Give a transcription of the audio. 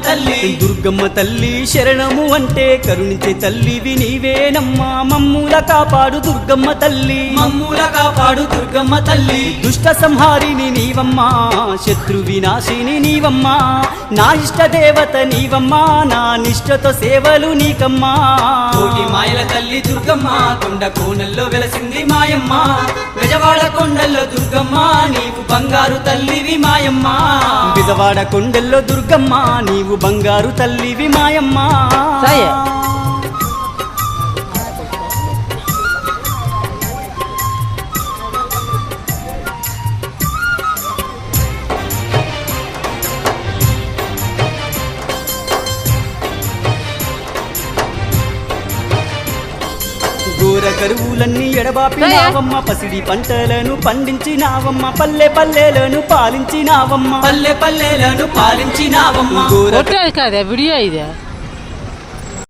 తల్లి దుర్గమ్మ తల్లి శరణము అంటే కరుణించే తల్లివి నీవేనమ్మా మమ్ముల కాపాడు దుర్గమ్మ తల్లి మమ్ముల కాపాడు దుర్గమ్మ తల్లి దుష్ట సంహారిని నీవమ్మా శత్రు వినాశిని నీవమ్మా నా ఇష్ట దేవత నీవమ్మా నా నిష్టతో సేవలు నీకమ్మా కోటి మాయల తల్లి దుర్గమ్మ కొండ కోనల్లో వెలసింది మాయమ్మ గజవాడ కొండల్లో దుర్గమ్మ నీవు బంగారు తల్లివి మాయమ్మ బిజవాడ కొండల్లో దుర్గమ్మ నీవు బంగారు తల్లివి మాయమ్మ ఘోర కరువులన్నీ ఎడబాపినావమ్మ పసిడి పంటలను పండించినావమ్మ పల్లె పల్లెలను పాలించినావమ్మ పల్లె పల్లెలను పాలించినావమ్మ కదా వీడియో ఇదే